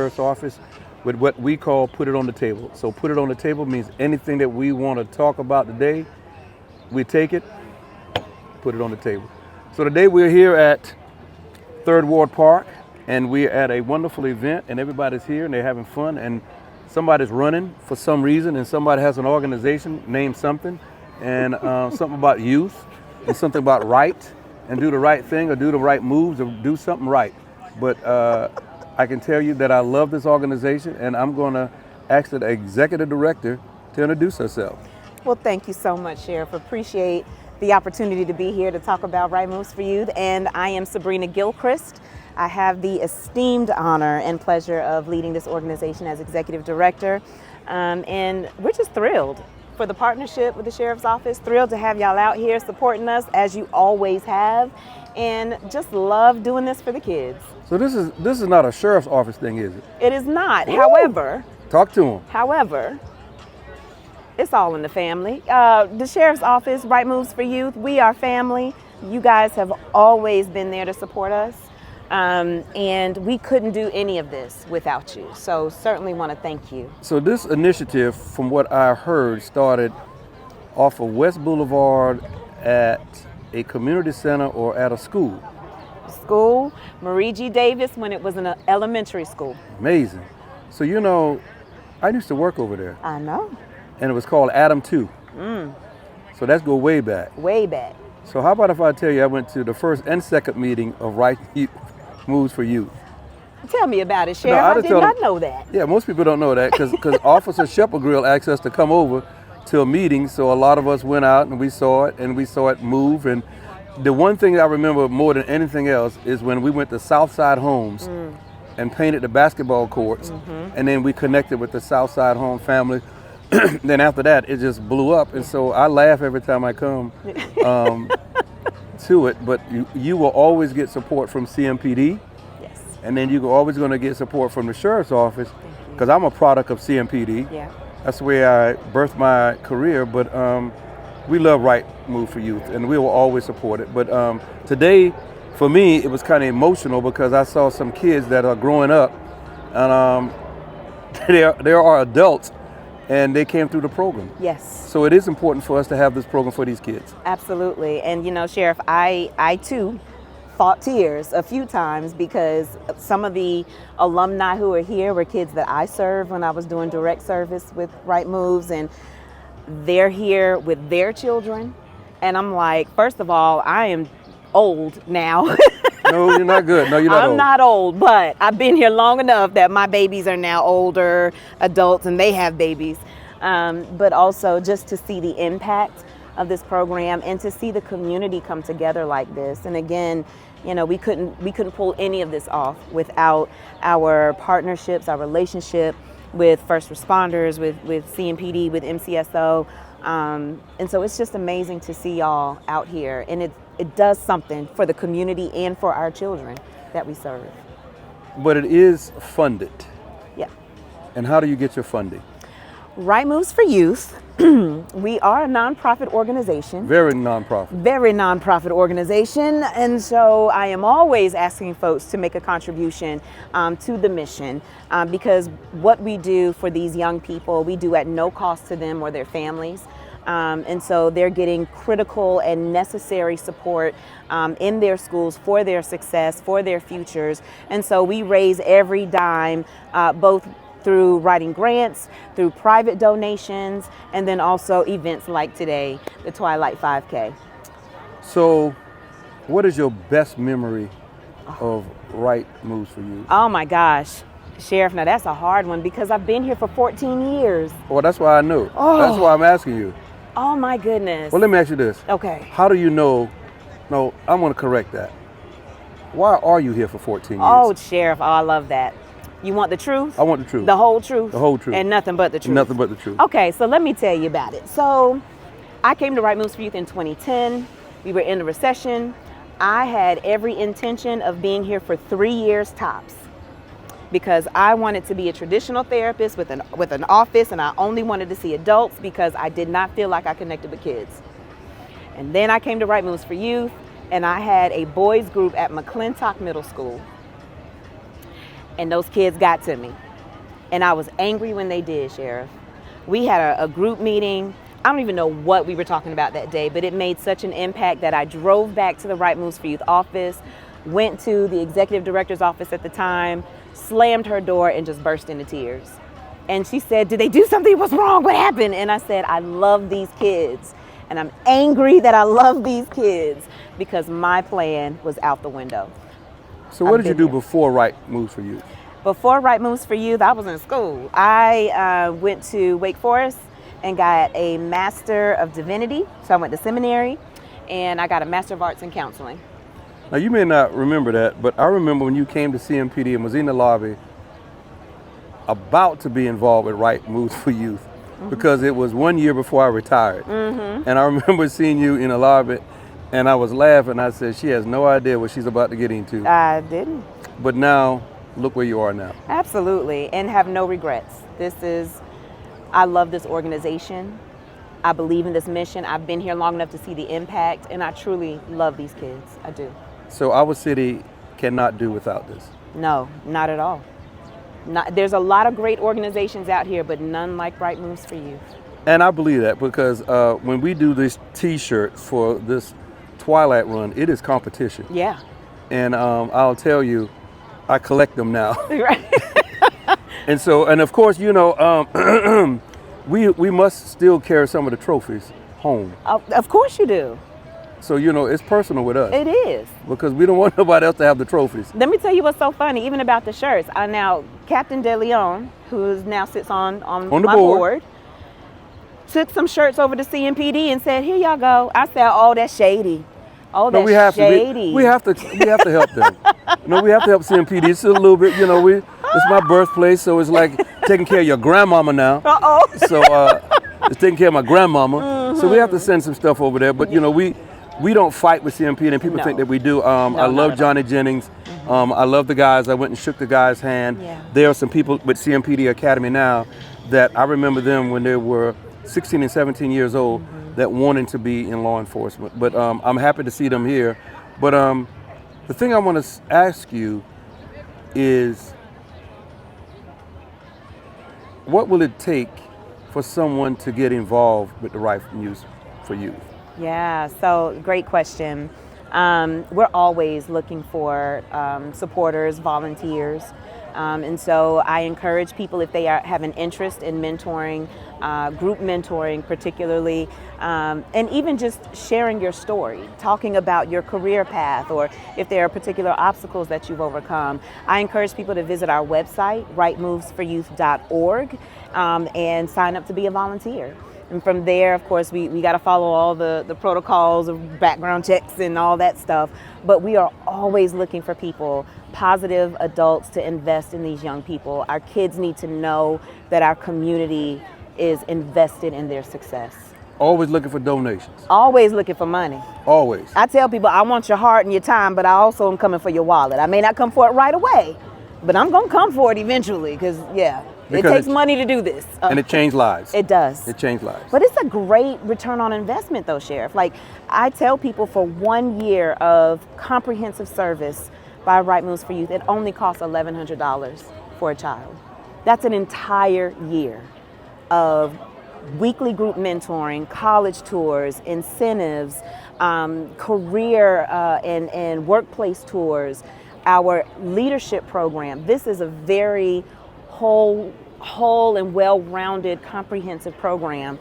Sheriff's Office with what we call Put It on the Table. So Put It on the Table means anything that we want to talk about today, we take it, put it on the table. So today we're here at 3rd Ward Park, and we're at a wonderful event, and everybody's here and they're having fun, and somebody's running for some reason, and somebody has an organization named something, and something about youth, and something about right, and do the right thing, or do the right moves, or do something right. But I can tell you that I love this organization, and I'm going to ask the Executive Director to introduce herself. Well, thank you so much, Sheriff. Appreciate the opportunity to be here to talk about Right Moves for Youth. And I am Sabrina Gilchrist. I have the esteemed honor and pleasure of leading this organization as Executive Director. And we're just thrilled for the partnership with the Sheriff's Office, thrilled to have y'all out here supporting us as you always have, and just love doing this for the kids. So this is not a Sheriff's Office thing, is it? It is not. Ooh. However, talk to him. However, it's all in the family. The Sheriff's Office, Right Moves for Youth, we are family. You guys have always been there to support us. And we couldn't do any of this without you. So certainly want to thank you. So this initiative, from what I heard, started off of West Boulevard at a community center or at a school. School, Marie G. Davis, when it was in an elementary school. Amazing. So you know, I used to work over there. I know. And it was called Adam 2. So that's go way back. Way back. So how about if I tell you I went to the first and second meeting of Right Moves for Youth. Tell me about it, Sheriff. I did not know that. Yeah, most people don't know that because Officer Shepherd Grill asked us to come over to a meeting, so a lot of us went out and we saw it move. And the one thing I remember more than anything else is when we went to Southside Homes and painted the basketball courts, and then we connected with the Southside Home family. Then after that, it just blew up, and so I laugh every time I come to it. But you will always get support from CMPD, yes, and then you're always going to get support from the Sheriff's Office, because I'm a product of CMPD. Yeah, that's the way I birthed my career. But we love Right Move for Youth, and we will always support it. But today, for me, it was kind of emotional because I saw some kids that are growing up, and there are adults, and they came through the program. Yes. So it is important for us to have this program for these kids. Absolutely. And you know, Sheriff, I too fought tears a few times because some of the alumni who are here were kids that I served when I was doing direct service with Right Moves, and they're here with their children. And I'm like, first of all, I am old now. No, you're not good. No, you're not old. I'm not old, but I've been here long enough that my babies are now older adults and they have babies. But also just to see the impact of this program and to see the community come together like this. And again, you know, we couldn't pull any of this off without our partnerships, our relationship with first responders, with CMPD, with MCSO. And so it's just amazing to see y'all out here, and it does something for the community and for our children that we serve. But it is funded. Yeah. And how do you get your funding? Right Moves for Youth. We are a nonprofit organization. Very nonprofit. Very nonprofit organization. And so I am always asking folks to make a contribution to the mission, because what we do for these young people, we do at no cost to them or their families. And so they're getting critical and necessary support in their schools for their success, for their futures. And so we raise every dime, both through writing grants, through private donations, and then also events like today, the Twilight 5K. So what is your best memory of Right Moves for Youth? Oh my gosh, Sheriff, now that's a hard one because I've been here for 14 years. Well, that's why I knew. Oh. That's why I'm asking you. Oh my goodness. Well, let me ask you this. Okay. How do you know? No, I'm going to correct that. Why are you here for 14 years? Oh, Sheriff, I love that. You want the truth? I want the truth. The whole truth? The whole truth. And nothing but the truth? Nothing but the truth. Okay, so let me tell you about it. So I came to Right Moves for Youth in 2010. We were in a recession. I had every intention of being here for 3 years tops because I wanted to be a traditional therapist with an office, and I only wanted to see adults because I did not feel like I connected with kids. And then I came to Right Moves for Youth, and I had a boys group at McClintock Middle School. And those kids got to me. And I was angry when they did, Sheriff. We had a group meeting. I don't even know what we were talking about that day, but it made such an impact that I drove back to the Right Moves for Youth office, went to the executive director's office at the time, slammed her door, and just burst into tears. And she said, did they do something? What's wrong? What happened? And I said, I love these kids. And I'm angry that I love these kids because my plan was out the window. So what did you do before Right Moves for Youth? Before Right Moves for Youth, I was in school. I went to Wake Forest and got a Master of Divinity. So I went to seminary and I got a Master of Arts in Counseling. Now you may not remember that, but I remember when you came to CMPD and was in the lobby about to be involved with Right Moves for Youth, because it was 1 year before I retired. And I remember seeing you in the lobby and I was laughing. I said, she has no idea what she's about to get into. I didn't. But now, look where you are now. Absolutely, and have no regrets. I love this organization. I believe in this mission. I've been here long enough to see the impact, and I truly love these kids. I do. So our city cannot do without this. No, not at all. There's a lot of great organizations out here, but none like Right Moves for Youth. And I believe that because when we do this T-shirt for this Twilight run, it is competition. Yeah. And I'll tell you, I collect them now. Right. And so, and of course, you know, we must still carry some of the trophies home. Of course you do. So, you know, it's personal with us. It is. Because we don't want nobody else to have the trophies. Let me tell you what's so funny, even about the shirts. Now, Captain De Leon, who now sits on my board, took some shirts over to CMPD and said, here y'all go. I said, oh, that's shady. Oh, that's shady. We have to help them. No, we have to help CMPD. It's a little bit, you know, it's my birthplace, so it's like taking care of your grandmama now. Uh-oh. So it's taking care of my grandmama. So we have to send some stuff over there. But, you know, we don't fight with CMPD, and people think that we do. I love Johnny Jennings. I love the guys. I went and shook the guy's hand. Yeah. There are some people with CMPD Academy now that I remember them when they were 16 and 17 years old that wanted to be in law enforcement. But I'm happy to see them here. But the thing I want to ask you is, what will it take for someone to get involved with the Right Moves for Youth? Yeah, so great question. We're always looking for supporters, volunteers. And so I encourage people, if they have an interest in mentoring, group mentoring particularly, and even just sharing your story, talking about your career path, or if there are particular obstacles that you've overcome. I encourage people to visit our website, rightmovesforyouth.org, and sign up to be a volunteer. And from there, of course, we got to follow all the protocols of background checks and all that stuff. But we are always looking for people, positive adults, to invest in these young people. Our kids need to know that our community is invested in their success. Always looking for donations. Always looking for money. Always. I tell people, I want your heart and your time, but I also am coming for your wallet. I may not come for it right away, but I'm going to come for it eventually because it takes money to do this. And it changed lives. It does. It changed lives. But it's a great return on investment though, Sheriff. Like, I tell people, for 1 year of comprehensive service by Right Moves for Youth, it only costs $1,100 for a child. That's an entire year of weekly group mentoring, college tours, incentives, career and workplace tours, our leadership program. This is a very whole and well-rounded, comprehensive program.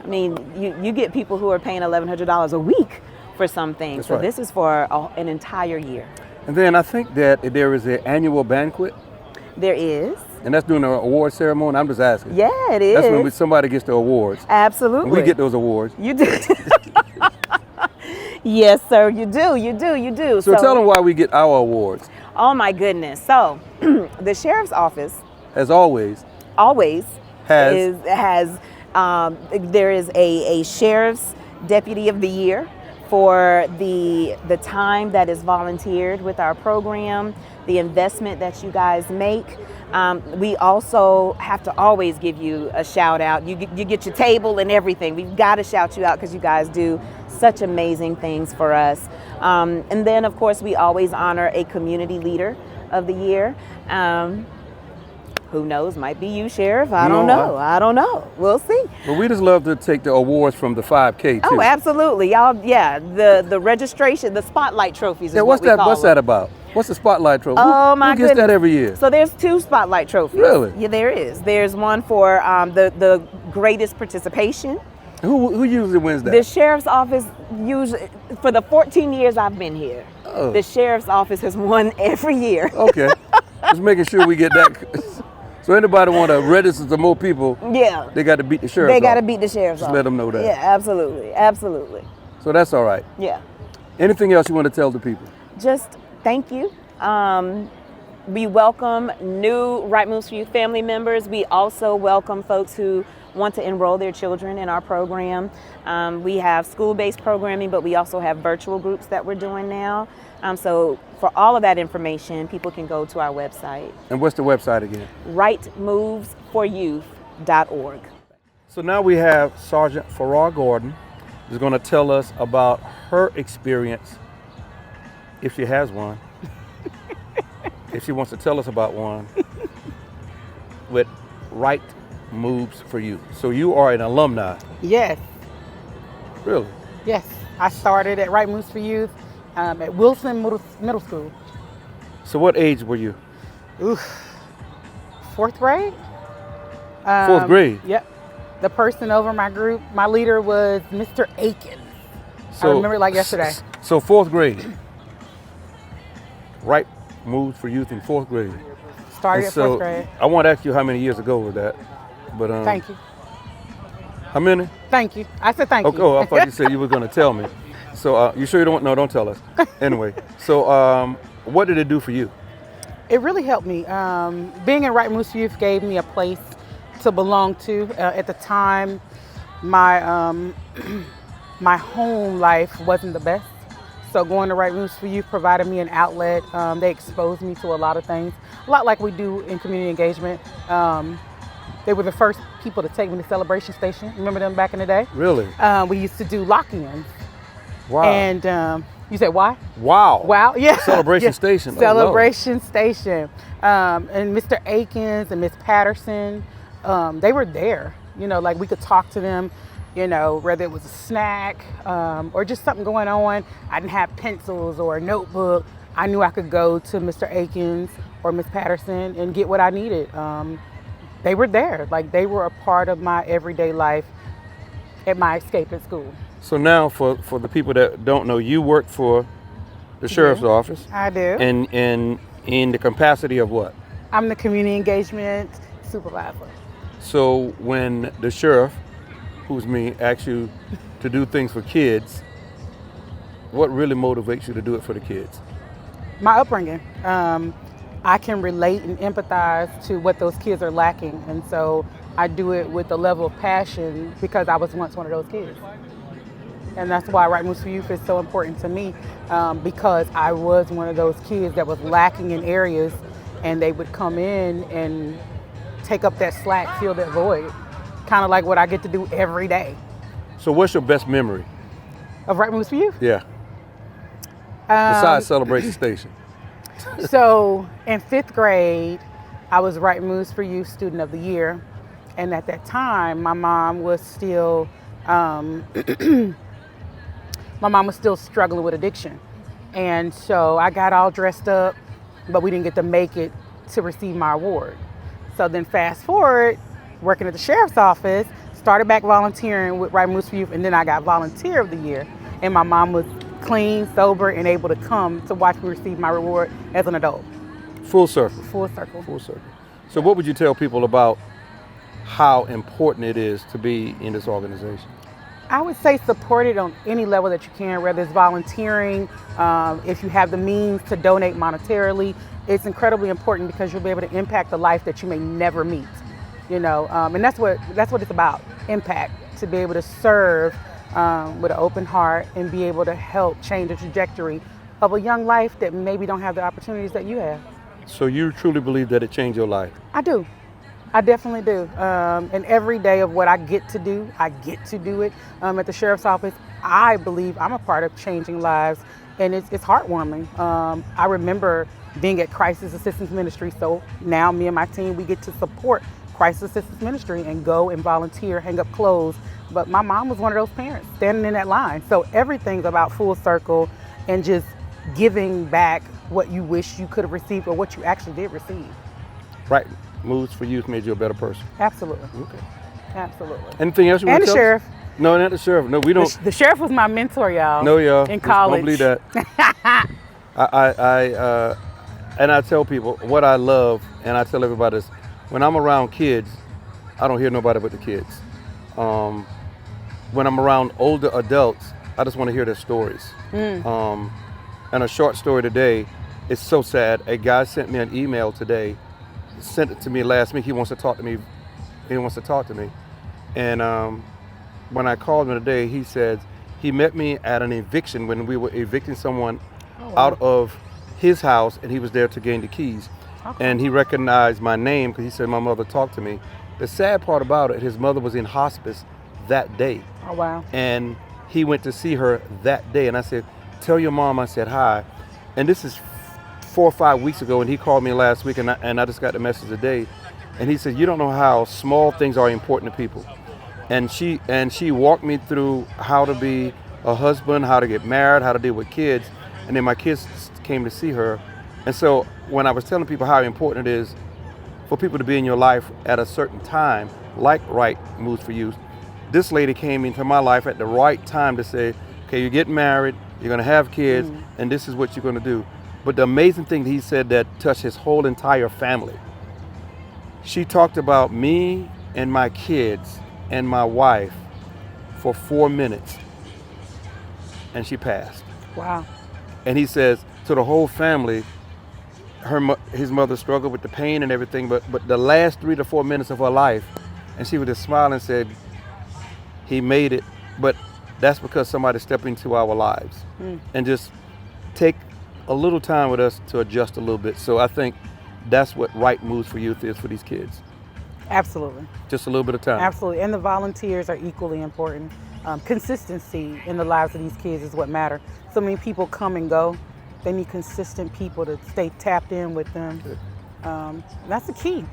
I mean, you get people who are paying $1,100 a week for some things. That's so right. This is for an entire year. And then I think that there is an annual banquet. There is. And that's during the award ceremony. I'm just asking. Yeah, it is. That's when somebody gets the awards. Absolutely. And we get those awards. You do. Yes, sir, you do. So tell them why we get our awards. Oh my goodness. So the sheriff's office, as always has there is a sheriff's deputy of the year for the time that is volunteered with our program, the investment that you guys make. We also have to always give you a shout out. You get your table and everything. We've got to shout you out because you guys do such amazing things for us. And then, of course, we always honor a community leader of the year. Who knows? Might be you, Sheriff. I don't know. I don't know. We'll see. Well, we just love to take the awards from the 5K too. Oh, absolutely, y'all. Yeah, the registration, the spotlight trophies. Is what's that about? What's the spotlight trophy? Oh my goodness. Who gets that every year? So there's 2 spotlight trophies. Really? Yeah, there is. There's one for the greatest participation. Who usually wins that? The sheriff's office usually, for the 14 years I've been here, the sheriff's office has won every year. Okay, just making sure we get that. So anybody want to register some more people? Yeah. They got to beat the sheriff's They got to office. beat the sheriff's Just office. let them know that. Yeah, absolutely, absolutely. So that's all right. Yeah. Anything else you want to tell the people? Just thank you. We welcome new Right Moves for Youth family members. We also welcome folks who want to enroll their children in our program. We have school-based programming, but we also have virtual groups that we're doing now. So for all of that information, people can go to our website. And what's the website again? rightmovesforyouth.org. So now we have Sergeant Farrar-Gordon who's going to tell us about her experience, if she has one, if she wants to tell us about one, with Right Moves for Youth. So you are an alumni. Yes, Really? yes. I started at Right Moves for Youth at Wilson Middle School. So what age were you? Oof. 4th grade? 4th grade? Yep. The person over my group, my leader was Mr. Aikens. So, I remember it like yesterday. So 4th grade. Right Moves for Youth in 4th grade. Started And at 4th grade. I won't ask you how many years ago was that, but Thank you. How many? Thank you. I said thank you. Oh, I thought you said you were going to tell me. So you sure you don't? No, don't tell us. Anyway, so what did it do for you? It really helped me. Being in Right Moves for Youth gave me a place to belong to. At the time, my my home life wasn't the best. So going to Right Moves for Youth provided me an outlet. They exposed me to a lot of things, a lot like we do in community engagement. They were the first people to take me to Celebration Station. Remember them back in the day? Really? We used to do lock-ins. Wow. And you said why? Wow. Wow, yeah. Celebration Yeah. Station. Celebration Station. And Mr. Aikens and Miss Patterson, they were there. You know, like we could talk to them, you know, whether it was a snack or just something going on. I didn't have pencils or a notebook. I knew I could go to Mr. Aikens or Miss Patterson and get what I needed. They were there. Like they were a part of my everyday life at my escape at school. So now for the people that don't know, you work for the sheriff's office. I do. And in the capacity of what? I'm the community engagement supervisor. So when the sheriff, who's me, asks you to do things for kids, what really motivates you to do it for the kids? My upbringing. I can relate and empathize to what those kids are lacking. And so I do it with a level of passion because I was once one of those kids. And that's why Right Moves for Youth is so important to me, because I was one of those kids that was lacking in areas, and they would come in and take up that slack, fill that void, kind of like what I get to do every day. So what's your best memory? Of Right Moves for Youth? Yeah. Besides Celebration Station. So in 5th grade, I was Right Moves for Youth Student of the Year. And at that time, my mom was still struggling with addiction. And so I got all dressed up, but we didn't get to make it to receive my award. So then fast forward, working at the sheriff's office, started back volunteering with Right Moves for Youth, and then I got Volunteer of the Year. And my mom was clean, sober, and able to come to watch me receive my reward as an adult. Full circle. Full circle. Full circle. So what would you tell people about how important it is to be in this organization? I would say support it on any level that you can, whether it's volunteering, if you have the means to donate monetarily. It's incredibly important because you'll be able to impact the life that you may never meet. You know, and that's what it's about, impact, to be able to serve with an open heart and be able to help change the trajectory of a young life that maybe don't have the opportunities that you have. So you truly believe that it changed your life? I do. I definitely do. And every day of what I get to do it at the sheriff's office. I believe I'm a part of changing lives, and it's heartwarming. I remember being at Crisis Assistance Ministry. So now me and my team, we get to support Crisis Assistance Ministry and go and volunteer, hang up clothes. But my mom was one of those parents standing in that line. So everything's about full circle and just giving back what you wish you could have received or what you actually did receive. Right Moves for Youth made you a better person. Absolutely. Okay. Absolutely. Anything else you want And to the tell sheriff. us? No, not the sheriff. No, we don't. The sheriff was my mentor, y'all. No, y'all. In college. Don't believe that. And I tell people what I love, and I tell everybody this: when I'm around kids, I don't hear nobody but the kids. When I'm around older adults, I just want to hear their stories. And a short story today, it's so sad. A guy sent me an email today, sent it to me last week. He wants to talk to me. And when I called him today, he said he met me at an eviction when we were evicting someone out of his house, and he was there to gain the keys. Okay. And he recognized my name because he said my mother talked to me. The sad part about it, his mother was in hospice that day. Oh, wow. And he went to see her that day. And I said, tell your mom I said hi. And this is 4 or 5 weeks ago, and he called me last week, and I just got the message today. And he said, you don't know how small things are important to people. And she walked me through how to be a husband, how to get married, how to deal with kids. And then my kids came to see her. And so when I was telling people how important it is for people to be in your life at a certain time, like Right Moves for Youth, this lady came into my life at the right time to say, okay, you're getting married, you're gonna have kids, and this is what you're gonna do. But the amazing thing he said that touched his whole entire family, she talked about me and my kids and my wife for 4 minutes, and she passed. Wow. And he says to the whole family, his mother struggled with the pain and everything, but the last 3 to 4 minutes of her life, and she would just smile and said, he made it, but that's because somebody stepped into our lives and just take a little time with us to adjust a little bit. So I think that's what Right Moves for Youth is for these kids. Absolutely. Just a little bit of time. Absolutely. And the volunteers are equally important. Consistency in the lives of these kids is what matters. So many people come and go. They need consistent people to stay tapped in with them. That's the key.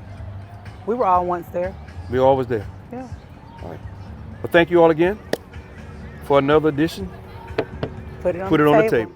We were all once there. We were always there. Yeah. All right. Well, thank you all again for another edition. Put it on the table.